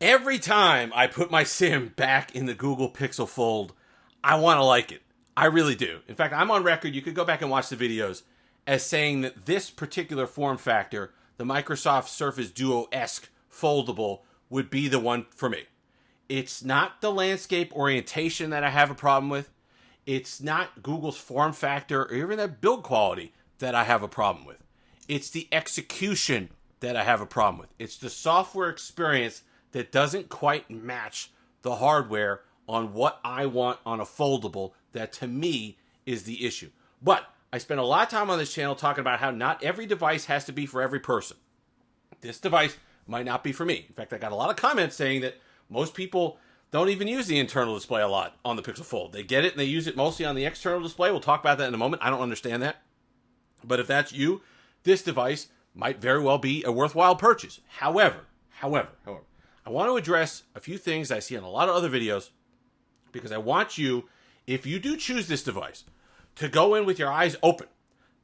Every time I put my sim back in the Google Pixel Fold, I want to like it. I really do. In fact, I'm on record, you could go back and watch the videos, as saying that this particular form factor, the Microsoft Surface Duo-esque foldable, would be the one for me. It's not the landscape orientation that I have a problem with. It's not Google's form factor or even their build quality that I have a problem with. It's the execution that I have a problem with. It's the software experience that doesn't quite match the hardware on what I want on a foldable that, to me, is the issue. But I spend a lot of time on this channel talking about how not every device has to be for every person. This device might not be for me. In fact, I got a lot of comments saying that most people don't even use the internal display a lot on the Pixel Fold. They get it and they use it mostly on the external display. We'll talk about that in a moment. I don't understand that. But if that's you, this device might very well be a worthwhile purchase. However, I want to address a few things I see in a lot of other videos, because I want you, if you do choose this device, to go in with your eyes open,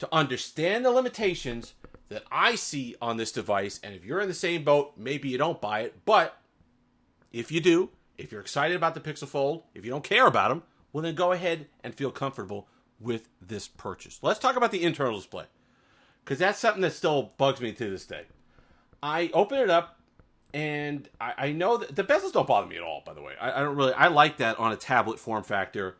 to understand the limitations that I see on this device. And if you're in the same boat, maybe you don't buy it. But if you do, if you're excited about the Pixel Fold, if you don't care about them, well, then go ahead and feel comfortable with this purchase. Let's talk about the internal display, because that's something that still bugs me to this day. I open it up, and I know that the bezels don't bother me at all, by the way. I like that on a tablet form factor.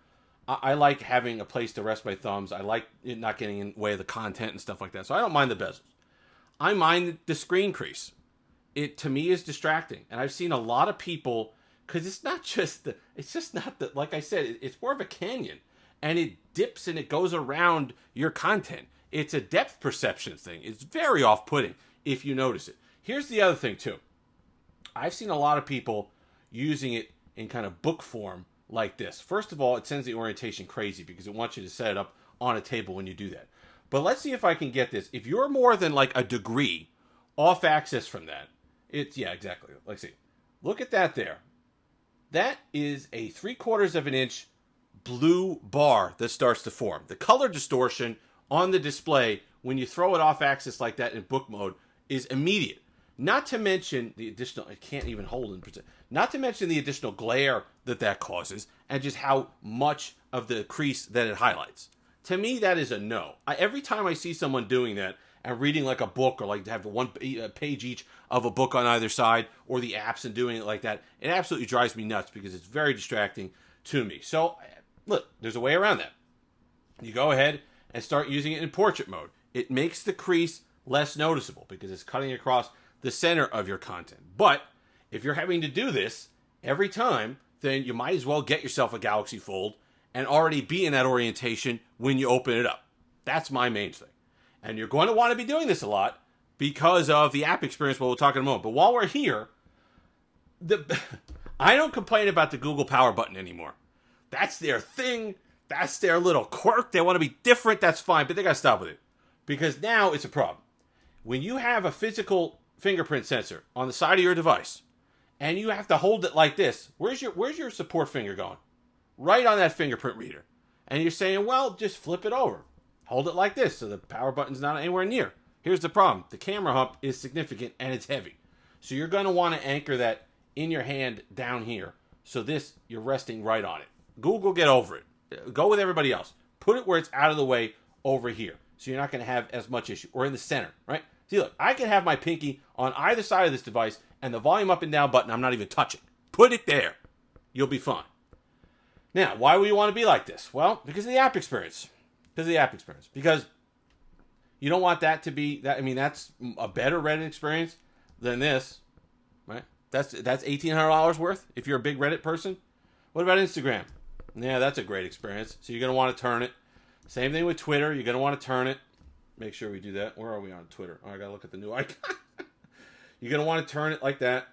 I like having a place to rest my thumbs. I like it not getting in the way of the content and stuff like that. So I don't mind the bezels. I mind the screen crease. It, to me, is distracting. And I've seen a lot of people, because it's just not the, like I said, it's more of a canyon. And it dips and it goes around your content. It's a depth perception thing. It's very off-putting if you notice it. Here's the other thing, too. I've seen a lot of people using it in kind of book form like this. First of all, it sends the orientation crazy because it wants you to set it up on a table when you do that. But let's see if I can get this. If you're more than like a degree off axis from that, yeah, exactly. Let's see. Look at that there. That is a 3/4 of an inch blue bar that starts to form. The color distortion on the display when you throw it off axis like that in book mode is immediate. Not to mention the additional, I can't even hold in percent. Not to mention the additional glare that causes, and just how much of the crease that it highlights. To me, that is a no. Every time I see someone doing that and reading like a book, or like to have one page each of a book on either side, or the apps and doing it like that, it absolutely drives me nuts because it's very distracting to me. So, look, there's a way around that. You go ahead and start using it in portrait mode. It makes the crease less noticeable because it's cutting across the center of your content. But if you're having to do this every time, then you might as well get yourself a Galaxy Fold and already be in that orientation when you open it up. That's my main thing. And you're going to want to be doing this a lot because of the app experience, what we'll talk in a moment. But while we're here, I don't complain about the Google Power button anymore. That's their thing. That's their little quirk. They want to be different. That's fine. But they got to stop with it, because now it's a problem. When you have a physical fingerprint sensor on the side of your device, and you have to hold it like this, where's your support finger going? Right on that fingerprint reader. And you're saying, well, just flip it over. Hold it like this so the power button's not anywhere near. Here's the problem. The camera hump is significant and it's heavy. So you're going to want to anchor that in your hand down here. So this, you're resting right on it. Google, get over it. Go with everybody else. Put it where it's out of the way over here, so you're not going to have as much issue. Or in the center, right? See, look, I can have my pinky on either side of this device, and the volume up and down button I'm not even touching. Put it there. You'll be fine. Now, why would you want to be like this? Well, because of the app experience. Because you don't want that to be, that's a better Reddit experience than this, right? That's $1,800 worth if you're a big Reddit person. What about Instagram? Yeah, that's a great experience. So you're going to want to turn it. Same thing with Twitter. You're going to want to turn it. Make sure we do that. Where are we on Twitter? Oh, I got to look at the new icon. You're going to want to turn it like that.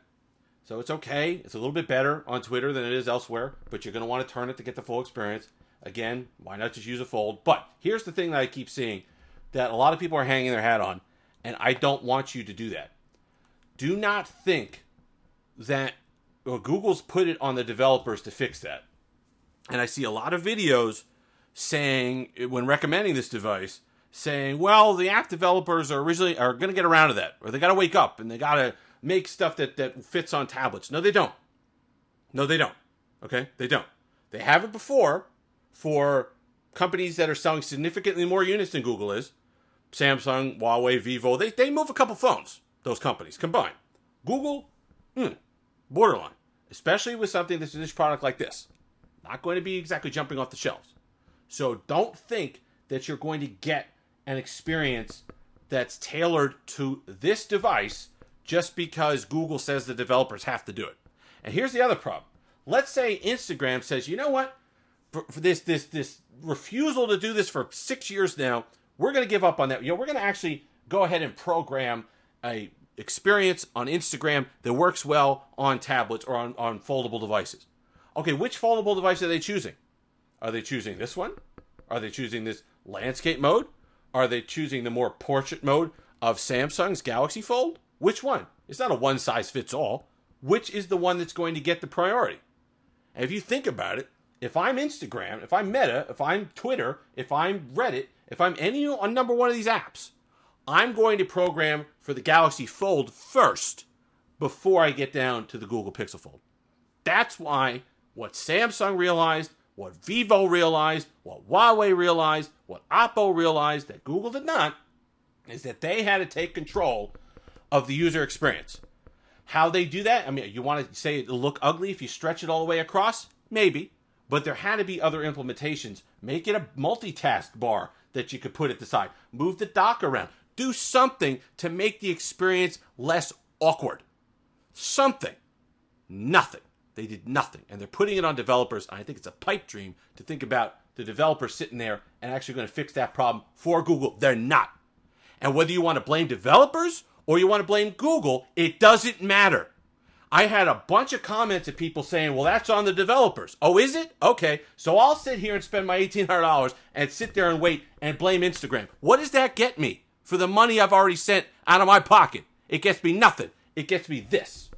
So it's okay. It's a little bit better on Twitter than it is elsewhere, but you're going to want to turn it to get the full experience. Again, why not just use a fold? But here's the thing that I keep seeing that a lot of people are hanging their hat on, and I don't want you to do that. Do not think that Google's put it on the developers to fix that. And I see a lot of videos saying, when recommending this device, saying, well, the app developers are going to get around to that, or they got to wake up and they got to make stuff that fits on tablets. No, they don't. No, they don't. Okay? They don't. They haven't before for companies that are selling significantly more units than Google is. Samsung, Huawei, Vivo, they move a couple phones, those companies, combined. Google, borderline. Especially with something that's a niche product like this. Not going to be exactly jumping off the shelves. So don't think that you're going to get an experience that's tailored to this device just because Google says the developers have to do it. And here's the other problem. Let's say Instagram says, you know what? For this refusal to do this for 6 years now, we're going to give up on that. We're going to actually go ahead and program a experience on Instagram that works well on tablets or on foldable devices. Okay, which foldable device are they choosing? Are they choosing this one? Are they choosing this landscape mode? Are they choosing the more portrait mode of Samsung's Galaxy Fold? Which one? It's not a one-size-fits-all. Which is the one that's going to get the priority? And if you think about it, if I'm Instagram, if I'm Meta, if I'm Twitter, if I'm Reddit, if I'm any on number one of these apps, I'm going to program for the Galaxy Fold first before I get down to the Google Pixel Fold. That's why what Samsung realized, what Vivo realized, what Huawei realized, what Oppo realized that Google did not, is that they had to take control of the user experience. How they do that? I mean, you want to say it'll look ugly if you stretch it all the way across? Maybe. But there had to be other implementations. Make it a multitask bar that you could put at the side. Move the dock around. Do something to make the experience less awkward. Something. Nothing. They did nothing. And they're putting it on developers. I think it's a pipe dream to think about the developers sitting there and actually going to fix that problem for Google. They're not. And whether you want to blame developers or you want to blame Google, it doesn't matter. I had a bunch of comments of people saying, well, that's on the developers. Oh, is it? Okay. So I'll sit here and spend my $1,800 and sit there and wait and blame Instagram. What does that get me for the money I've already sent out of my pocket? It gets me nothing. It gets me this.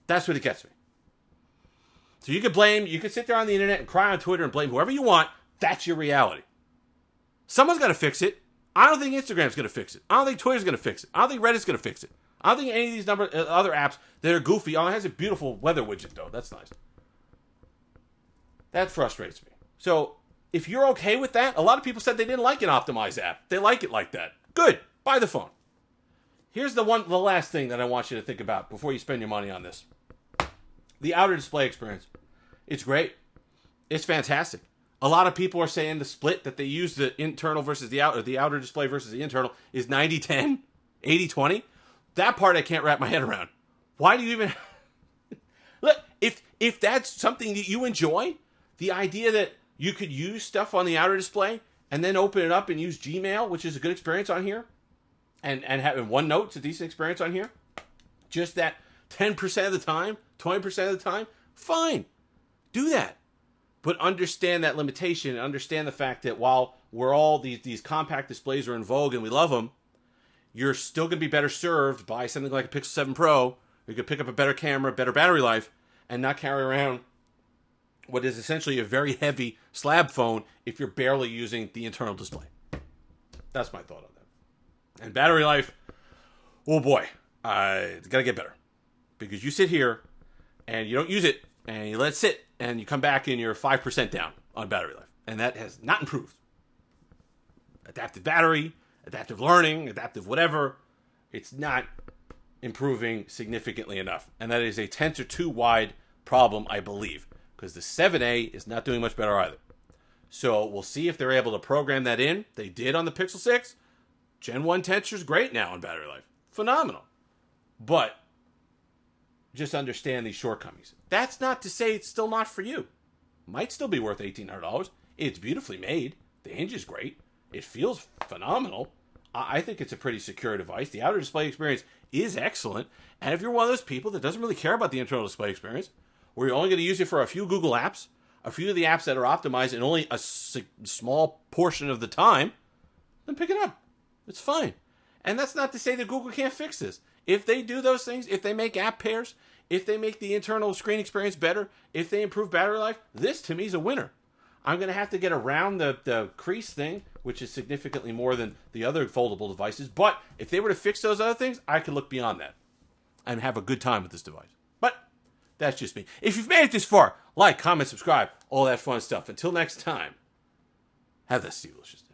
That's what it gets me. So you could sit there on the internet and cry on Twitter and blame whoever you want. That's your reality. Someone's got to fix it. I don't think Instagram's going to fix it. I don't think Twitter's going to fix it. I don't think Reddit's going to fix it. I don't think any of these other apps that are goofy. Oh, it has a beautiful weather widget, though. That's nice. That frustrates me. So if you're okay with that, a lot of people said they didn't like an optimized app. They like it like that. Good. Buy the phone. Here's the last thing that I want you to think about before you spend your money on this. The outer display experience. It's great. It's fantastic. A lot of people are saying the split that they use, the internal versus the outer display versus the internal, is 90-10, 80-20. That part I can't wrap my head around. Why do you even... Look, if that's something that you enjoy, the idea that you could use stuff on the outer display and then open it up and use Gmail, which is a good experience on here, and having OneNote's a decent experience on here, just that 10% of the time, 20% of the time, fine. Do that. But understand that limitation and understand the fact that while we're all these compact displays are in vogue and we love them, you're still going to be better served by something like a Pixel 7 Pro. You could pick up a better camera, better battery life, and not carry around what is essentially a very heavy slab phone if you're barely using the internal display. That's my thought on that. And battery life, oh boy, it's got to get better. Because you sit here and you don't use it and you let it sit and you come back and you're 5% down on battery life. And that has not improved. Adaptive battery, adaptive learning, adaptive whatever, it's not improving significantly enough. And that is a Tensor 2 wide problem, I believe, because the 7A is not doing much better either. So we'll see if they're able to program that in. They did on the Pixel 6. Gen 1 Tensor is great now on battery life. Phenomenal. But just understand these shortcomings. That's not to say it's still not for you. Might still be worth $1,800. It's beautifully made. The hinge is great. It feels phenomenal. I think it's a pretty secure device. The outer display experience is excellent. And if you're one of those people that doesn't really care about the internal display experience, where you're only going to use it for a few Google apps, a few of the apps that are optimized in only a small portion of the time, then pick it up. It's fine. And that's not to say that Google can't fix this. If they do those things, if they make app pairs, if they make the internal screen experience better, if they improve battery life, this to me is a winner. I'm going to have to get around the crease thing, which is significantly more than the other foldable devices. But if they were to fix those other things, I could look beyond that. and have a good time with this device. But that's just me. If you've made it this far, like, comment, subscribe, all that fun stuff. Until next time, have the delicious day.